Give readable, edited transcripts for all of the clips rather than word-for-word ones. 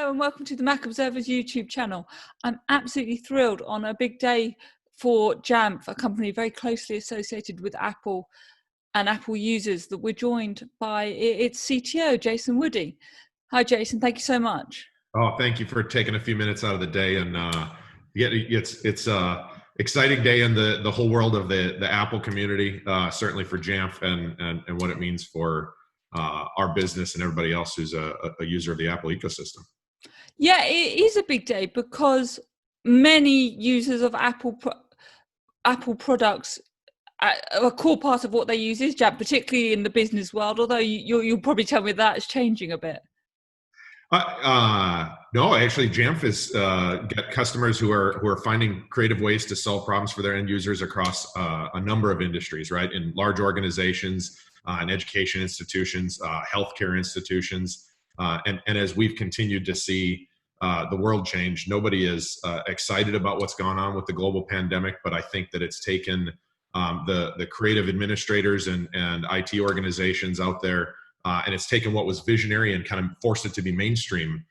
Hello and welcome to the Mac Observer's YouTube channel. I'm absolutely thrilled on a big day for Jamf, a company very closely associated with Apple and Apple users, that we're joined by its CTO, Jason Wudi. Hi, Jason. Thank you so much. Oh, thank you for taking a few minutes out of the day. And it's exciting day in the whole world of the Apple community, certainly for Jamf and what it means for our business and everybody else who's a user of the Apple ecosystem. Yeah, it is a big day because many users of Apple products, a core part of what they use is Jamf, particularly in the business world, although you'll probably tell me that is changing a bit. No, actually, Jamf has got customers who are finding creative ways to solve problems for their end users across a number of industries, right? In large organizations, in education institutions, healthcare institutions, and as we've continued to see the world change, nobody is excited about what's gone on with the global pandemic, but I think that it's taken the creative administrators and IT organizations out there, and it's taken what was visionary and kind of forced it to be mainstream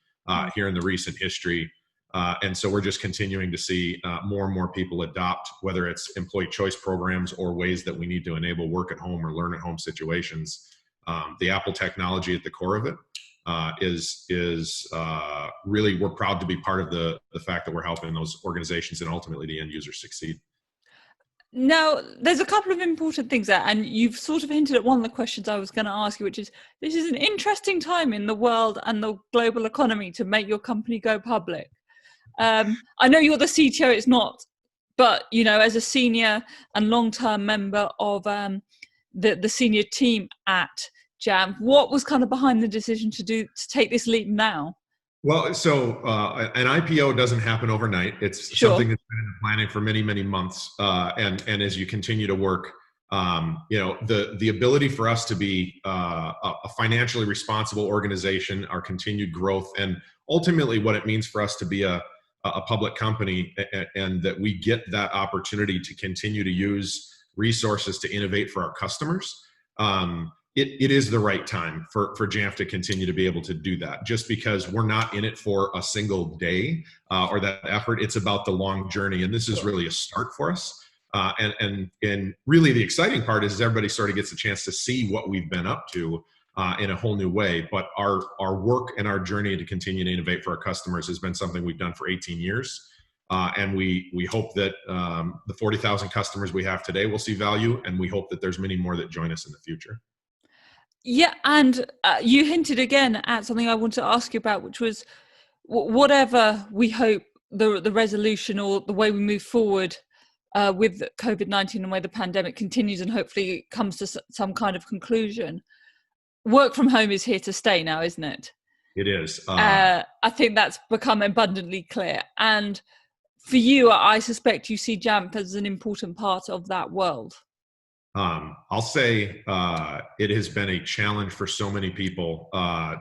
here in the recent history. And so we're just continuing to see more and more people adopt, whether it's employee choice programs or ways that we need to enable work at home or learn at home situations. The Apple technology at the core of it is really, we're proud to be part of the fact that we're helping those organizations and ultimately the end users succeed. Now, there's a couple of important things there, and you've sort of hinted at one of the questions I was going to ask you, which is, this is an interesting time in the world and the global economy to make your company go public. I know you're the CTO, it's not, but you know, as a senior and long-term member of the senior team at Jamf, what was kind of behind the decision to take this leap now? Well, so an IPO doesn't happen overnight. It's something that's been in the planning for many, many months. And as you continue to work, you know, the ability for us to be a financially responsible organization, our continued growth, and ultimately what it means for us to be a public company, and that we get that opportunity to continue to use resources to innovate for our customers. It is the right time for Jamf to continue to be able to do that, just because we're not in it for a single day or that effort. It's about the long journey, and this is really a start for us. And really the exciting part is everybody sort of gets a chance to see what we've been up to in a whole new way. But our work and our journey to continue to innovate for our customers has been something we've done for 18 years. And we hope that the 40,000 customers we have today will see value, and we hope that there's many more that join us in the future. Yeah, and you hinted again at something I wanted to ask you about, which was whatever we hope the resolution or the way we move forward with COVID-19 and where the pandemic continues and hopefully comes to some kind of conclusion. Work from home is here to stay now, isn't it? It is. I think that's become abundantly clear. And for you, I suspect you see Jamf as an important part of that world. I'll say it has been a challenge for so many people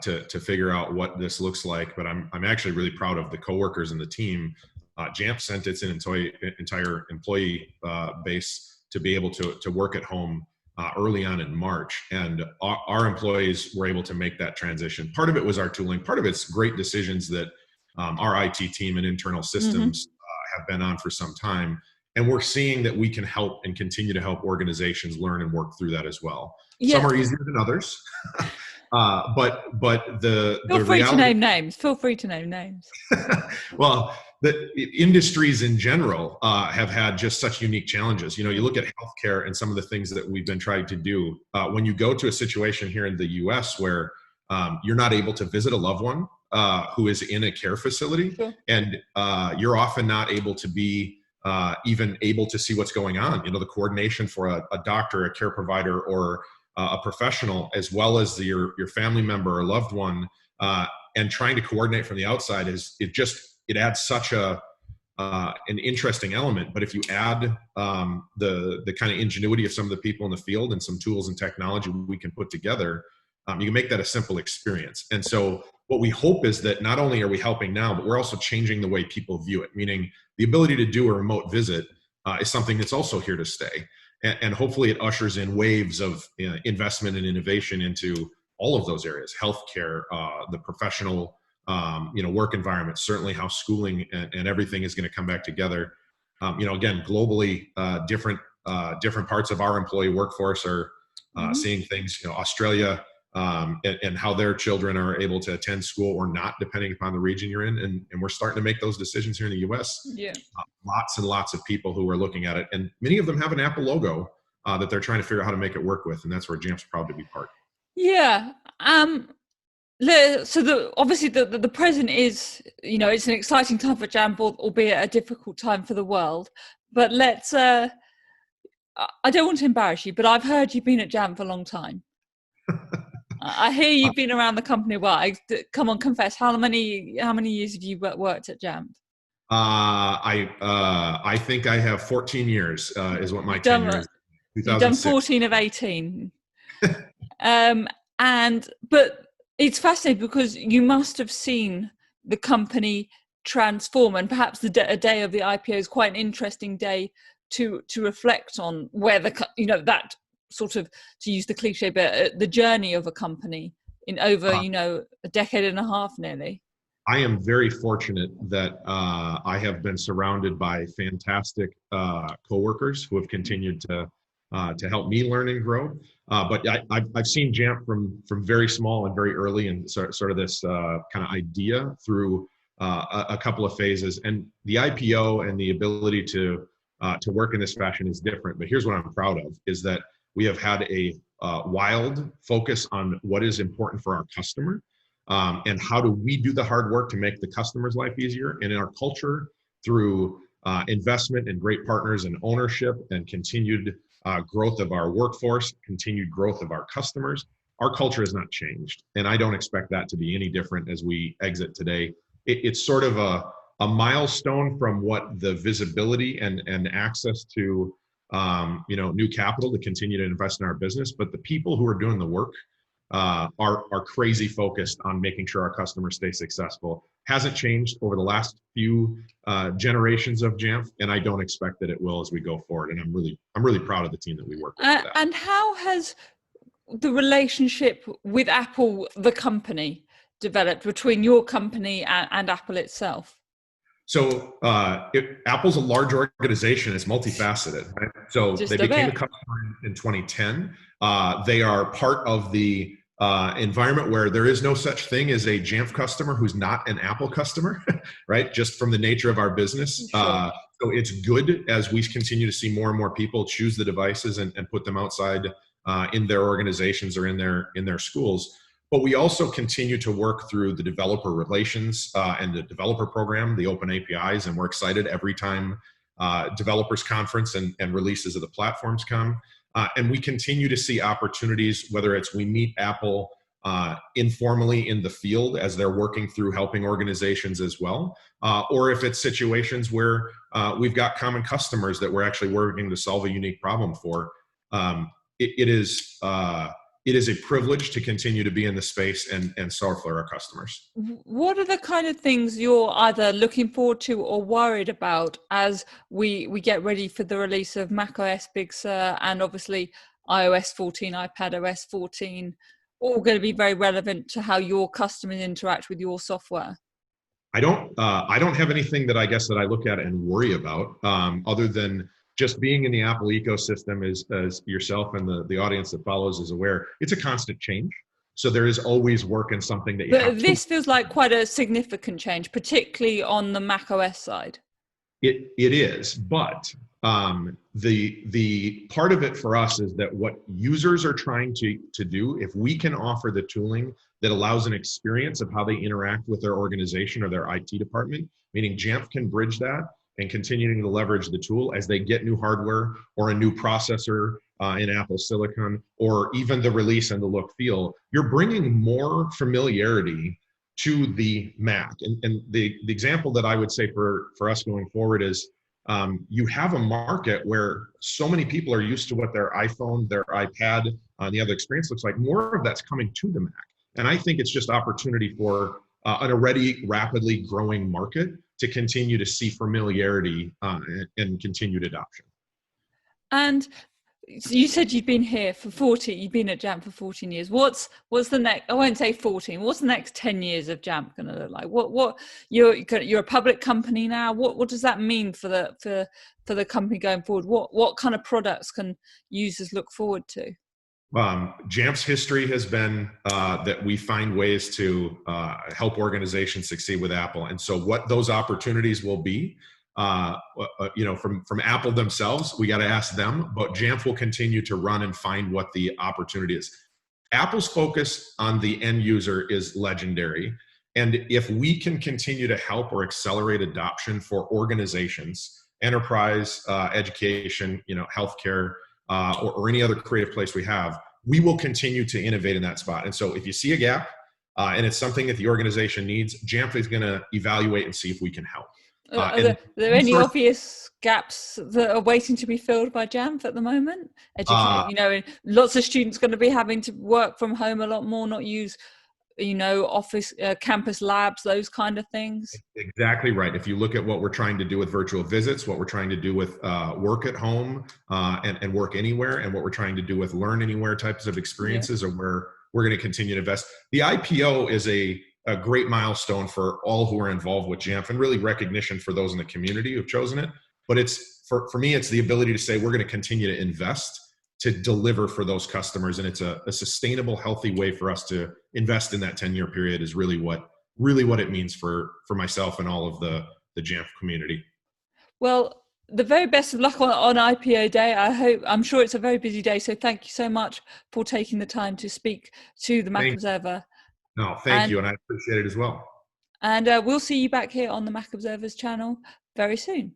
to figure out what this looks like, but I'm actually really proud of the coworkers and the team. Jamf sent its entire employee base to be able to work at home early on in March, and our employees were able to make that transition. Part of it was our tooling, part of it's great decisions that our IT team and internal systems have been on for some time. And we're seeing that we can help and continue to help organizations learn and work through that as well. Yeah. Some are easier than others, but the feel free to name names. Feel free to name names. Well, the industries in general have had just such unique challenges. You know, you look at healthcare and some of the things that we've been trying to do. When you go to a situation here in the U.S. where you're not able to visit a loved one who is in a care facility, and you're often not able to be even able to see what's going on. You know, the coordination for a doctor, a care provider, or a professional, as well as your family member or loved one, and trying to coordinate from the outside it adds such an interesting element. But if you add the kind of ingenuity of some of the people in the field and some tools and technology we can put together, you can make that a simple experience. And so what we hope is that not only are we helping now, but we're also changing the way people view it, meaning the ability to do a remote visit is something that's also here to stay. And hopefully it ushers in waves of investment and innovation into all of those areas: healthcare, the professional work environment, certainly how schooling and everything is going to come back together. Again, globally, different parts of our employee workforce are seeing things. Australia and how their children are able to attend school or not, depending upon the region you're in, and we're starting to make those decisions here in the U.S. Yeah, lots and lots of people who are looking at it, and many of them have an Apple logo that they're trying to figure out how to make it work with, and that's where Jamf's proud to be part. Yeah. So obviously the present is, it's an exciting time for Jamf, albeit a difficult time for the world. But let's, I don't want to embarrass you, but I've heard you've been at Jamf a long time. I hear you've been around the company a while. Come on, confess. How many years have you worked at Jamf? I think I have 14 years is what my tenure is. You've done 14 of 18. But it's fascinating because you must have seen the company transform, and perhaps a day of the IPO is quite an interesting day to reflect on where that sort of, to use the cliche, but the journey of a company in over a decade and a half nearly. I am very fortunate that I have been surrounded by fantastic coworkers who have continued to help me learn and grow. But I've seen Jamf from very small and very early, and sort of this kind of idea through a couple of phases. And the IPO and the ability to work in this fashion is different. But here's what I'm proud of: is that we have had a wild focus on what is important for our customer, and how do we do the hard work to make the customer's life easier. And in our culture, through investment and great partners and ownership and continued growth of our workforce, continued growth of our customers, our culture has not changed. And I don't expect that to be any different as we exit today. It's sort of a milestone from what the visibility and access to new capital to continue to invest in our business. But the people who are doing the work are crazy focused on making sure our customers stay successful. Hasn't changed over the last few generations of Jamf, and I don't expect that it will as we go forward. And I'm really proud of the team that we work with. And how has the relationship with Apple, the company, developed between your company and Apple itself? So Apple's a large organization. It's multifaceted, right? So they became a customer in 2010. They are part of the environment where there is no such thing as a Jamf customer who's not an Apple customer, right? Just from the nature of our business. Sure. So it's good as we continue to see more and more people choose the devices and put them outside in their organizations or in their schools. But we also continue to work through the developer relations and the developer program, the open APIs, and we're excited every time developers conference and releases of the platforms come. And we continue to see opportunities, whether it's we meet Apple informally in the field as they're working through helping organizations as well, or if it's situations where we've got common customers that we're actually working to solve a unique problem for. It is a privilege to continue to be in the space and serve for our customers. What are the kind of things you're either looking forward to or worried about as we get ready for the release of macOS Big Sur and obviously iOS 14, iPadOS 14, all going to be very relevant to how your customers interact with your software? I don't have anything that I guess that I look at and worry about other than just being in the Apple ecosystem, as yourself and the audience that follows is aware, it's a constant change. So there is always work and something that you have to. This feels like quite a significant change, particularly on the macOS side. It is, but the part of it for us is that what users are trying to do, if we can offer the tooling that allows an experience of how they interact with their organization or their IT department, meaning Jamf can bridge that and continuing to leverage the tool as they get new hardware or a new processor in Apple Silicon, or even the release and the look feel, you're bringing more familiarity to the Mac. And the example that I would say for us going forward is you have a market where so many people are used to what their iPhone, their iPad, the other experience looks like. More of that's coming to the Mac. And I think it's just opportunity for an already rapidly growing market to continue to see familiarity and continued adoption. And you said you've been here for 40, you've been at Jamf for 14 years. What's the next, I won't say 14, what's the next 10 years of Jamf going to look like? What you're a public company now. What does that mean for the company going forward? What kind of products can users look forward to? Jamf's history has been that we find ways to help organizations succeed with Apple. And so what those opportunities will be, from Apple themselves, we got to ask them, but Jamf will continue to run and find what the opportunity is. Apple's focus on the end user is legendary. And if we can continue to help or accelerate adoption for organizations, enterprise, education, healthcare, or any other creative place we have, we will continue to innovate in that spot. And so if you see a gap and it's something that the organization needs, Jamf is going to evaluate and see if we can help. Are there any obvious gaps that are waiting to be filled by Jamf at the moment? Lots of students going to be having to work from home a lot more, not use office, campus labs, those kind of things. Exactly right. If you look at what we're trying to do with virtual visits, what we're trying to do with work at home and work anywhere, and what we're trying to do with learn anywhere types of experiences, are where we're going to continue to invest. The IPO is a great milestone for all who are involved with Jamf, and really recognition for those in the community who've chosen it. But it's for me, it's the ability to say we're going to continue to invest to deliver for those customers, and it's a sustainable, healthy way for us to invest in that 10-year period is really what it means for myself and all of the Jamf community. Well, the very best of luck on IPO day. I'm sure it's a very busy day, so thank you so much for taking the time to speak to the Mac Observer. No, thank you, and I appreciate it as well. And we'll see you back here on the Mac Observer's channel very soon.